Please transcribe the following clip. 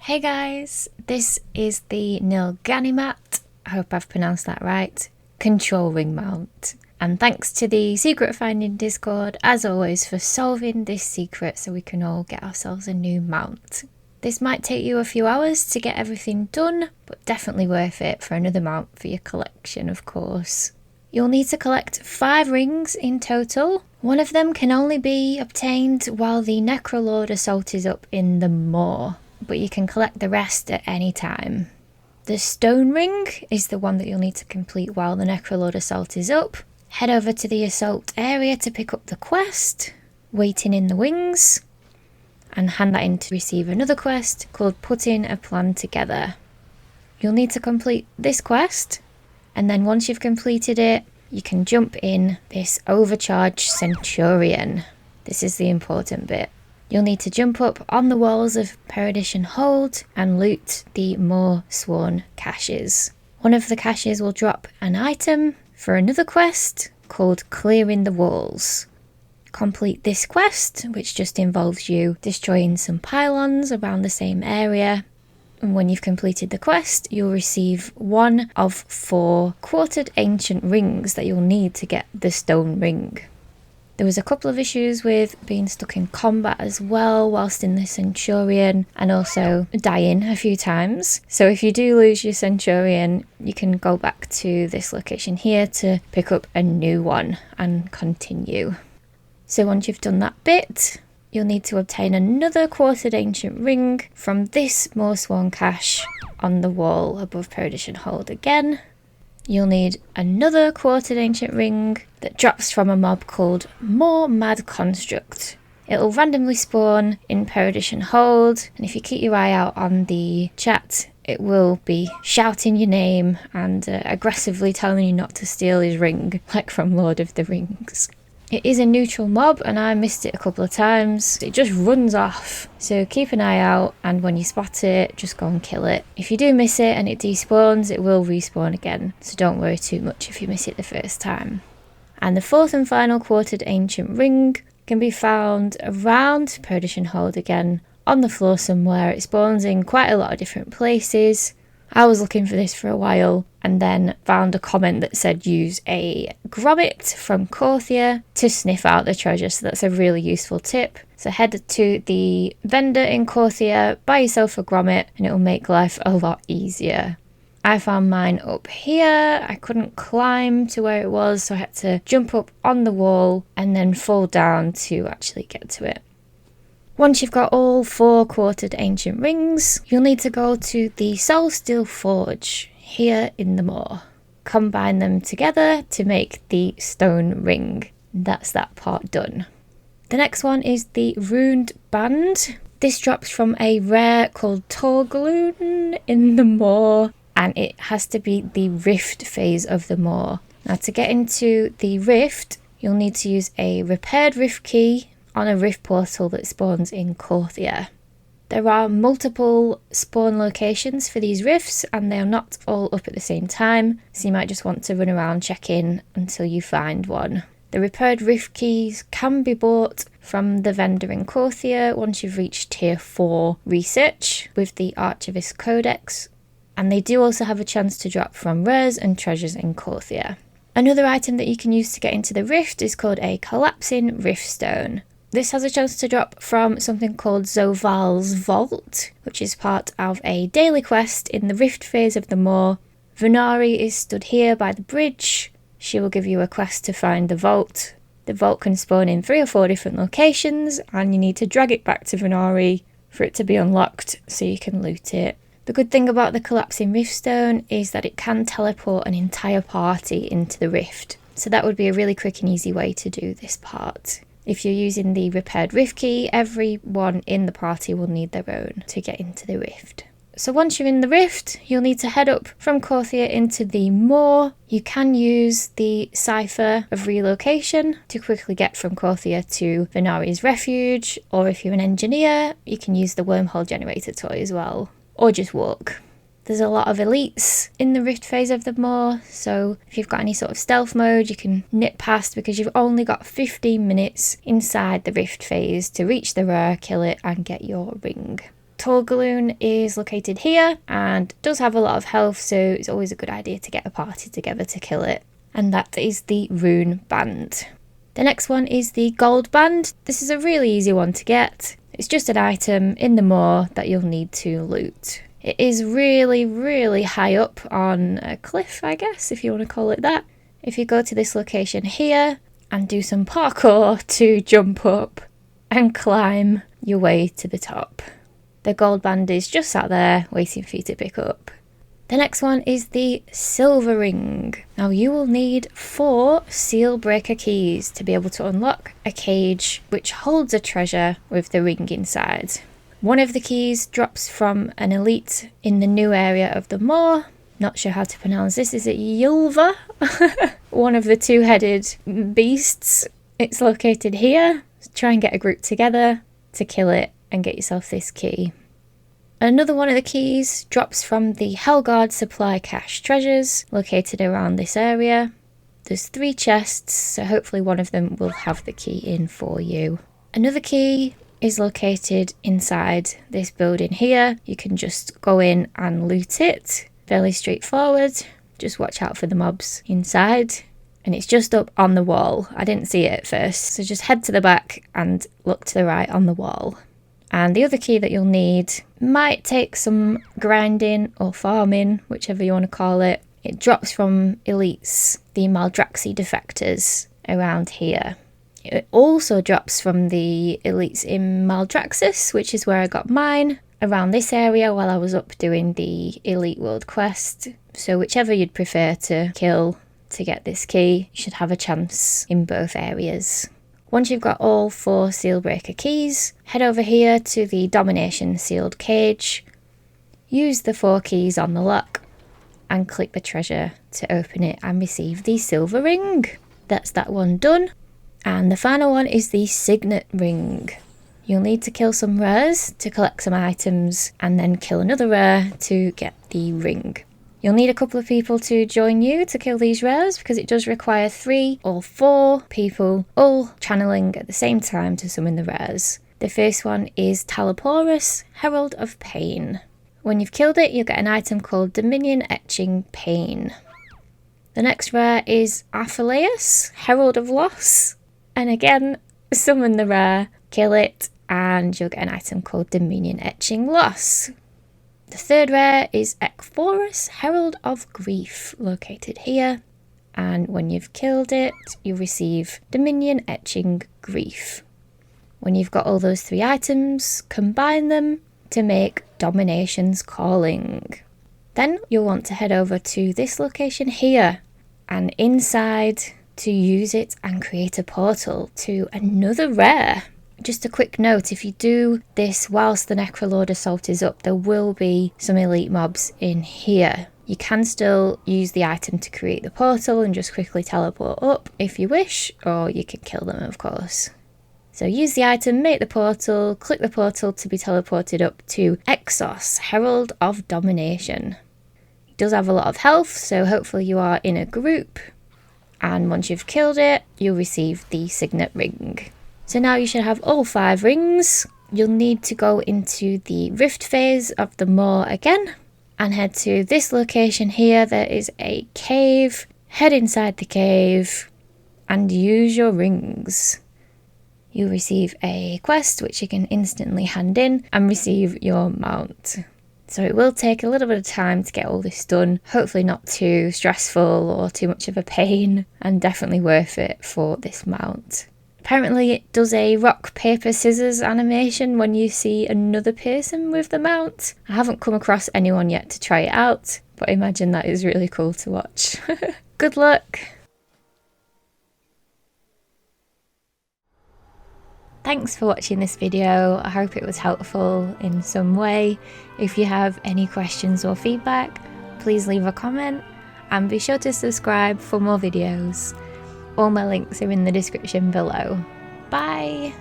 Hey guys, this is the Nilganihmaht, I hope I've pronounced that right, control ring mount. And thanks to the secret finding Discord, as always, for solving this secret so we can all get ourselves a new mount. This might take you a few hours to get everything done, but definitely worth it for another mount for your collection, of course. You'll need to collect 5 rings in total. One of them can only be obtained while the Necrolord assault is up in the Maw, but you can collect the rest at any time. The stone ring is the one that you'll need to complete while the Necrolord assault is up. Head over to the assault area to pick up the quest, Waiting in the Wings, and hand that in to receive another quest called Putting a Plan Together. You'll need to complete this quest, and then once you've completed it, you can jump in this Overcharged Centurion. This is the important bit. You'll need to jump up on the walls of Perdition Hold and loot the Mawsworn Caches. One of the caches will drop an item for another quest called Clearing the Walls. Complete this quest, which just involves you destroying some pylons around the same area. And when you've completed the quest, you'll receive one of 4 quartered ancient rings that you'll need to get the stone ring. There was a couple of issues with being stuck in combat as well whilst in the Centurion, and also dying a few times. So if you do lose your Centurion, you can go back to this location here to pick up a new one and continue. So once you've done that bit, you'll need to obtain another quartered ancient ring from this Mawsworn Cache on the wall above Perdition Hold again. You'll need another quartered ancient ring that drops from a mob called Maw Mad Construct. It'll randomly spawn in Perdition Hold, and if you keep your eye out on the chat, it will be shouting your name and aggressively telling you not to steal his ring, like from Lord of the Rings. It is a neutral mob, and I missed it a couple of times. It just runs off, so keep an eye out, and when you spot it, just go and kill it. If you do miss it and it despawns, it will respawn again, so don't worry too much if you miss it the first time. And the 4th and final quartered ancient ring can be found around Perdition Hold again, on the floor somewhere. It spawns in quite a lot of different places. I was looking for this for a while and then found a comment that said use a grommet from Korthia to sniff out the treasure, so that's a really useful tip. So head to the vendor in Korthia, buy yourself a grommet, and it will make life a lot easier. I found mine up here. I couldn't climb to where it was, so I had to jump up on the wall and then fall down to actually get to it. Once you've got all 4 quartered ancient rings, you'll need to go to the Soulsteel Forge here in the Maw. Combine them together to make the stone ring. That's that part done. The next one is the Runed Band. This drops from a rare called Torgloon in the Maw, and it has to be the Rift phase of the Maw. Now to get into the Rift, you'll need to use a repaired Rift key on a rift portal that spawns in Korthia. There are multiple spawn locations for these rifts, and they are not all up at the same time, so you might just want to run around checking until you find one. The repaired rift keys can be bought from the vendor in Korthia once you've reached tier 4 research with the Archivist Codex, and they do also have a chance to drop from rares and treasures in Korthia. Another item that you can use to get into the rift is called a Collapsing Riftstone. This has a chance to drop from something called Zoval's Vault, which is part of a daily quest in the Rift phase of the Maw. Venari is stood here by the bridge. She will give you a quest to find the vault. The vault can spawn in 3 or 4 different locations, and you need to drag it back to Venari for it to be unlocked so you can loot it. The good thing about the Collapsing Riftstone is that it can teleport an entire party into the rift, so that would be a really quick and easy way to do this part. If you're using the repaired rift key, everyone in the party will need their own to get into the rift. So once you're in the rift, you'll need to head up from Korthia into the Maw. You can use the Cipher of Relocation to quickly get from Korthia to Venari's Refuge, or if you're an engineer, you can use the Wormhole Generator toy as well, or just walk. There's a lot of elites in the Rift phase of the Maw, so if you've got any sort of stealth mode, you can nip past because you've only got 15 minutes inside the Rift phase to reach the rare, kill it, and get your ring. Torgaloon is located here and does have a lot of health, so it's always a good idea to get a party together to kill it. And that is the Rune Band. The next one is the Gold Band. This is a really easy one to get. It's just an item in the Maw that you'll need to loot. It is really, really high up on a cliff, I guess, if you want to call it that. If you go to this location here and do some parkour to jump up and climb your way to the top. The Gold Band is just sat there waiting for you to pick up. The next one is the Silver Ring. Now you will need 4 seal breaker keys to be able to unlock a cage which holds a treasure with the ring inside. One of the keys drops from an elite in the new area of the Maw. Not sure how to pronounce this. Is it Yulva? One of the 2-headed beasts. It's located here. Try and get a group together to kill it and get yourself this key. Another one of the keys drops from the Hellguard supply cache treasures located around this area. There's 3 chests, so hopefully one of them will have the key in for you. Another key is located inside this building here. You can just go in and loot it. Fairly straightforward. Just watch out for the mobs inside. And it's just up on the wall. I didn't see it at first, so just head to the back and look to the right on the wall. And the other key that you'll need might take some grinding or farming, whichever you want to call it. It drops from elites, the Maldraxi defectors around here. It also drops from the elites in Maldraxxus, which is where I got mine, around this area while I was up doing the Elite World Quest. So whichever you'd prefer to kill to get this key, you should have a chance in both areas. Once you've got all 4 Sealbreaker keys, head over here to the Domination sealed cage, use the 4 keys on the lock, and click the treasure to open it and receive the silver ring. That's that one done. And the final one is the signet ring. You'll need to kill some rares to collect some items and then kill another rare to get the ring. You'll need a couple of people to join you to kill these rares because it does require 3 or 4 people all channeling at the same time to summon the rares. The first one is Talaporus, Herald of Pain. When you've killed it, you'll get an item called Dominion Etching Pain. The next rare is Arphaleus, Herald of Loss. And again, summon the rare, kill it, and you'll get an item called Dominion Etching Loss. The third rare is Ekphorus, Herald of Grief, located here. And when you've killed it, you receive Dominion Etching Grief. When you've got all those 3 items, combine them to make Domination's Calling. Then you'll want to head over to this location here, and inside to use it and create a portal to another rare. Just a quick note, if you do this whilst the Necrolord assault is up, there will be some elite mobs in here. You can still use the item to create the portal and just quickly teleport up if you wish, or you can kill them of course. So use the item, make the portal, click the portal to be teleported up to Exos, Herald of Domination. It does have a lot of health, so hopefully you are in a group. And once you've killed it, you'll receive the signet ring. So now you should have all 5 rings. You'll need to go into the rift phase of the Maw again and head to this location here. There is a cave. Head inside the cave and use your rings. You'll receive a quest which you can instantly hand in and receive your mount. So it will take a little bit of time to get all this done. Hopefully not too stressful or too much of a pain, and definitely worth it for this mount. Apparently it does a rock, paper, scissors animation when you see another person with the mount. I haven't come across anyone yet to try it out, but I imagine that is really cool to watch. Good luck! Thanks for watching this video. I hope it was helpful in some way. If you have any questions or feedback, please leave a comment and be sure to subscribe for more videos. All my links are in the description below. Bye!